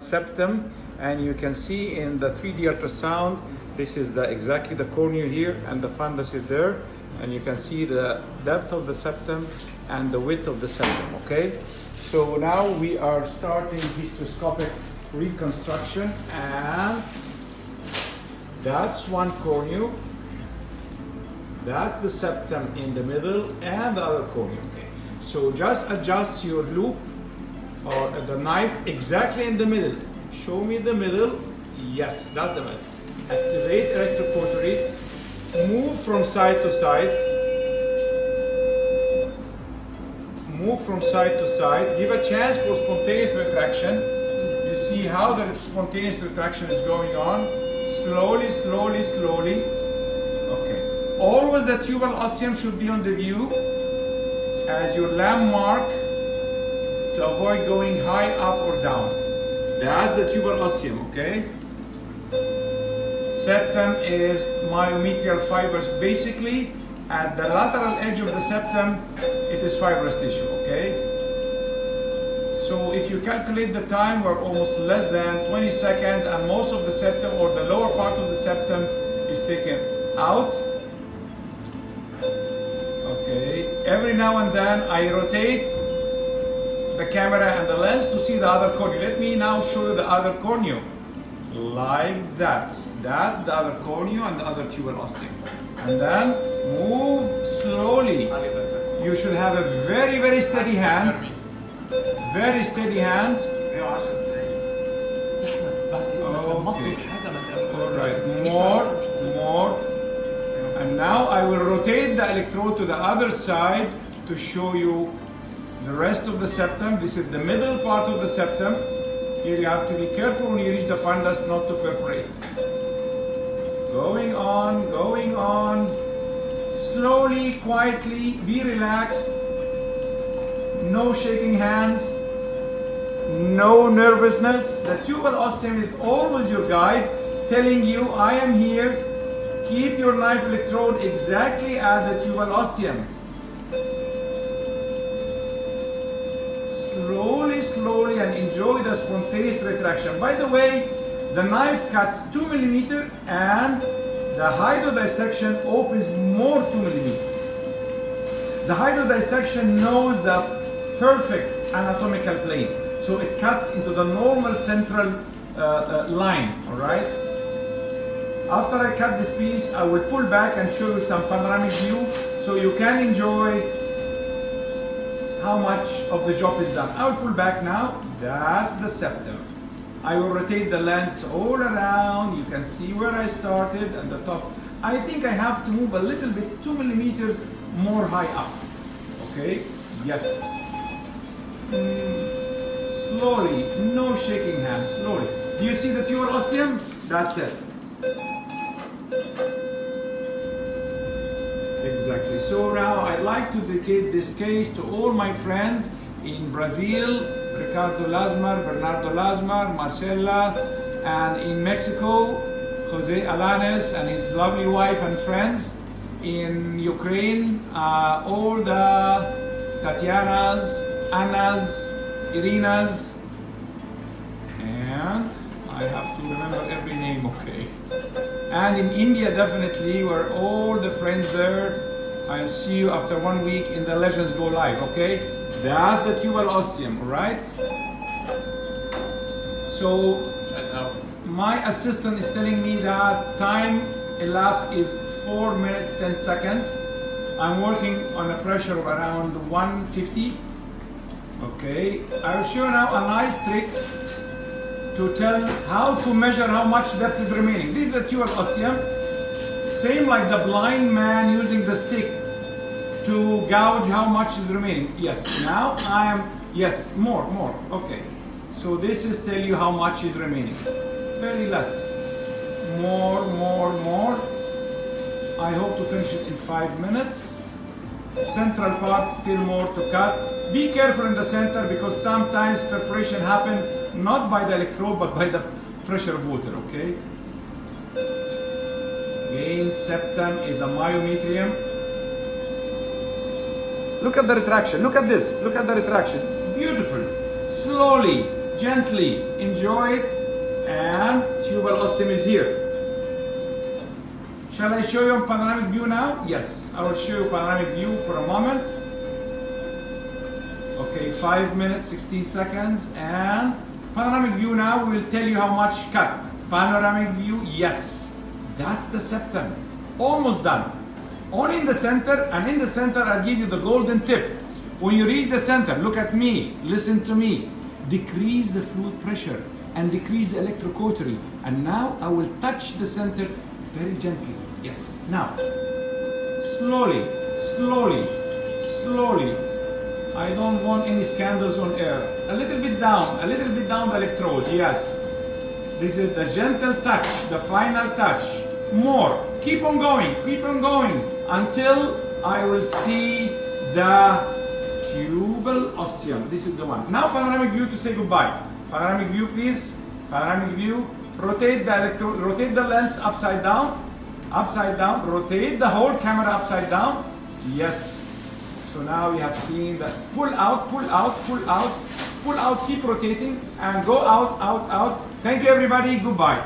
septum, and you can see in the 3D ultrasound, this is exactly the cornea here, and the fundus is there, and you can see the depth of the septum and the width of the septum, okay? So now we are starting hysteroscopic reconstruction, and that's one cornea, that's the septum in the middle, and the other cornea, okay? So just adjust your loop or the knife exactly in the middle. Show me the middle. Yes, that's the middle. Activate electrocautery. Move from side to side. Move from side to side. Give a chance for spontaneous retraction. You see how the spontaneous retraction is going on. Slowly, slowly, slowly. Okay. Always the tubal ostium should be on the view as your landmark to avoid going high up or down. That's the tubal ostium, okay? Septum is myometrial fibers. Basically, at the lateral edge of the septum, it is fibrous tissue, okay? So if you calculate the time, we're almost less than 20 seconds, and most of the septum or the lower part of the septum is taken out. Okay, every now and then I rotate the camera and the lens to see the other cornea. Let me now show you the other cornea. Like that. That's the other cornea and the other tubal ostium. And then move slowly. You should have a very, very steady hand. Very steady hand. Okay. Alright, more. And now I will rotate the electrode to the other side to show you the rest of the septum. This is the middle part of the septum. Here you have to be careful when you reach the fundus not to perforate. Going on. Slowly, quietly, be relaxed. No shaking hands. No nervousness. The tubal ostium is always your guide, telling you, I am here. Keep your knife electrode exactly at the tubal ostium. Slowly, and enjoy the spontaneous retraction. By the way, the knife cuts 2 millimeters and the hydrodissection opens more 2 millimeters. The hydrodissection knows the perfect anatomical place, so it cuts into the normal central line, all right? After I cut this piece, I will pull back and show you some panoramic view so you can enjoy how much of the job is done. I will pull back now. That's the septum. I will rotate the lens all around. You can see where I started and the top. I think I have to move a little bit, 2 millimeters more high up. Okay? Yes. Slowly, no shaking hands, slowly. Do you see the tubal ostium? That's it. Exactly. So now I'd like to dedicate this case to all my friends in Brazil, Ricardo Lasmar, Bernardo Lasmar, Marcela, and in Mexico, Jose Alanes and his lovely wife and friends, in Ukraine, all the Tatianas, Annas, Irinas, and I have to remember every name, okay. And in India, definitely, we're all the friends there. I'll see you after 1 week in the Legends Go Live, okay? That's the tubal ostium, right? So, my assistant is telling me that time elapsed is 4 minutes, 10 seconds. I'm working on a pressure of around 150. Okay, I will show you now a nice trick to tell how to measure how much depth is remaining. This is the tubal ostium. Same like the blind man using the stick to gouge how much is remaining. Yes, now I am, yes, more, okay. So this is tell you how much is remaining. Very less. More. I hope to finish it in 5 minutes. Central part, still more to cut. Be careful in the center because sometimes perforation happens not by the electrode but by the pressure of water, okay? Again, septum is a myometrium. Look at the retraction, look at this, look at the retraction. Beautiful. Slowly, gently. Enjoy it. And tubal ostium is here. Shall I show you a panoramic view now? Yes, I will show you panoramic view for a moment. Okay, 5 minutes, 16 seconds, and panoramic view now will tell you how much cut. Panoramic view, yes, that's the septum. Almost done. Only in the center, and in the center I'll give you the golden tip. When you reach the center, look at me, listen to me. Decrease the fluid pressure and decrease the electrocautery. And now I will touch the center very gently. Yes, now. Slowly, slowly, slowly. I don't want any scandals on air. A little bit down the electrode, yes. This is the gentle touch, the final touch. More, keep on going until I will see the tubal ostium. This is the one. Now panoramic view to say goodbye. Panoramic view, please. Panoramic view. Rotate the lens upside down, rotate the whole camera upside down. Yes. So now we have seen that. Pull out, keep rotating and go out. Thank you everybody, goodbye.